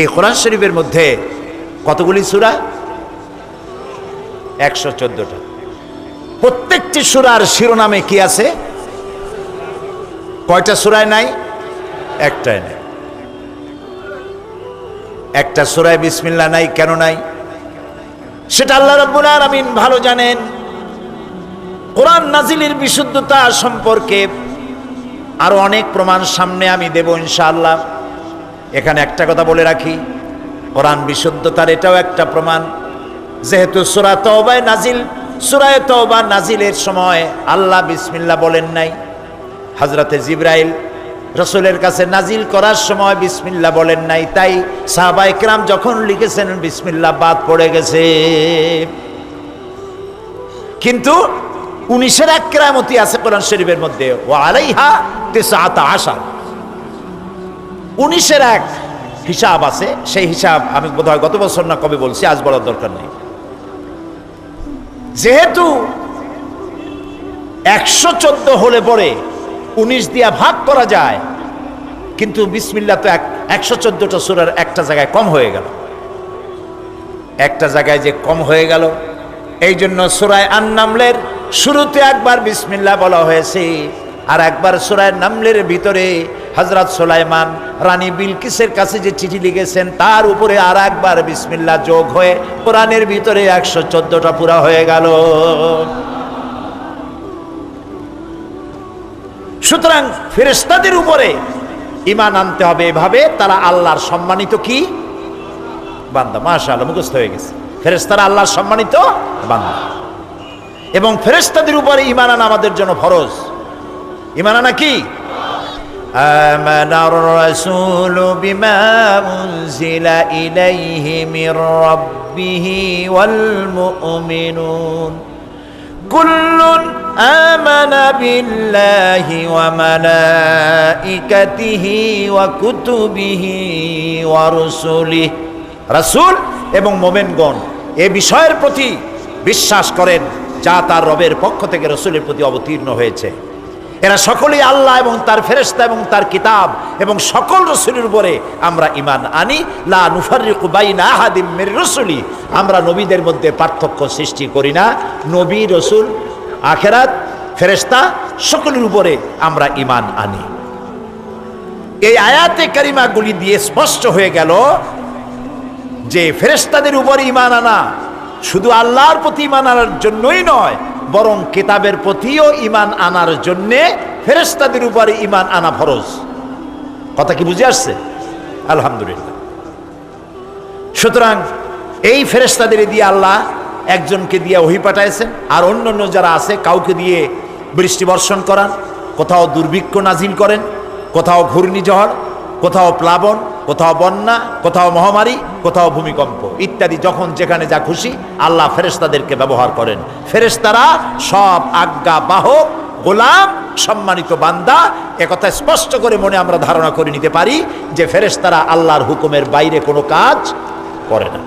এই কোরআন শরীফের মধ্যে কতগুলি সূরা? 114টা। প্রত্যেকটি সূরার শিরোনামে কি আছে? কয়টা সূরায় নাই? একটাই নাই। একটা সূরায় বিসমিল্লাহ নাই। কেন নাই? সেটা আল্লাহ রাব্বুল আলামিন ভালো জানেন। কোরআন নাজিলের বিশুদ্ধতা সম্পর্কে আরো অনেক প্রমাণ সামনে আমি দেব ইনশাআল্লাহ। এখানে একটা কথা বলে রাখি, কোরআন বিশুদ্ধতার এটাও একটা প্রমাণ। যেহেতু সূরা তাওবায় নাজিল, সূরা তাওবা নাজিলের সময় আল্লাহ বিসমিল্লাহ বলেন নাই। হযরতে জিবরাইল রাসূলের কাছে নাজিল করার সময় বিসমিল্লাহ বলেন নাই, তাই সাহাবায়ে কেরাম যখন লিখেছেন বিসমিল্লাহ বাদ পড়ে গেছে। কিন্তু 19-এর এক কেরামতি আছে কোরআন শরীফের মধ্যে, ওয়া আলাইহা 19 19-এর এক হিসাব আছে। সেই হিসাব আমি বোধহয় গত বছর না কবে বলছি, আজ বলার দরকার নেই। যেহেতু 114 হলে পরে 19 দিয়া ভাগ করা যায়, কিন্তু বিসমিল্লাহ তো 114টা সূরার একটা জায়গায় কম হয়ে গেল। একটা জায়গায় যে কম হয়ে গেল, এই জন্য সূরা আন-নামলের শুরুতে একবার বিসমিল্লাহ বলা হয়েছে, আর একবার সূরা নামলের ভিতরে হযরত সুলাইমান রানী বিলকিসের কাছে যে চিঠি লিখেছেন তার উপরে আর একবার বিসমিল্লাহ যোগ হয়ে কোরআনের ভিতরে 114টা পুরা হয়ে গেল। সুতরাং ফেরেশতাদের উপরে ঈমান আনতে হবে এভাবে, তারা আল্লাহর সম্মানিত কি বান্দা। মাশাআল্লাহ, মুখস্থ হয়ে গেছে। ফেরেশতারা আল্লাহর সম্মানিত বান্দা, এবং ফেরেশতাদের উপরে ঈমান আনা আমাদের জন্য ফরজ। ঈমান আনা কি? আমানার রাসূলু বিমা উনজিলা ইলাইহি মির রাব্বিহি ওয়াল মুমিনুন কুল্লুন আমানা বিল্লাহি ওয়া মালাইকাতিহি ওয়া কুতুবিহি ওয়া রুসুলিহি। রাসূল এবং মুমিনগণ এই বিষয়ের প্রতি বিশ্বাস করেন যা তার রবের পক্ষ থেকে রাসূলের প্রতি অবতীর্ণ হয়েছে। এরা সকলেই আল্লাহ এবং তার ফেরেশতা এবং তার কিতাব এবং সকল রাসূলের উপরে আমরা ঈমান আনি। লা নুফাররিকু বাইনা আহাদিম মির রাসূলি, আমরা নবীদের মধ্যে পার্থক্য সৃষ্টি করি না। নবী, রাসূল, আখিরাত, ফেরেশতা সকলের উপরে আমরা ঈমান আনি। এই আয়াতে কারিমাগুলি দিয়ে স্পষ্ট হয়ে গেল যে ফেরেশতাদের উপরে ঈমান আনা শুধু আল্লাহর প্রতি ঈমান আনার জন্যই নয়, বরং কিতাবের প্রতিও ঈমান আনার জন্যে ফেরেশতাদের উপরে ঈমান আনা ফরজ। কথা কি বুঝে আসছে? আলহামদুলিল্লাহ। সুতরাং এই ফেরেশতাদের দিয়ে আল্লাহ একজনকে দিয়ে ওহী পাঠাইছেন, আর অন্যান্য যারা আছে কাউকে দিয়ে বৃষ্টি বর্ষণ করান, কোথাও দুর্ভিক্ষ নাজিল করেন, কোথাও ঘূর্ণিঝড়, কোথাও প্লাবন, কোথাও বন্যা, কোথাও মহামারী, কোথাও ভূমিকম্প ইত্যাদি। যখন যেখানে যা খুশি আল্লাহ ফেরেশতাদেরকে ব্যবহার করেন। ফেরেশতারা সব আজ্ঞা বাহক, গোলাম, সম্মানিত বান্দা। একথা স্পষ্ট করে মনে আমরা ধারণা করে নিতে পারি যে ফেরেশতারা আল্লাহর হুকুমের বাইরে কোনো কাজ করে না।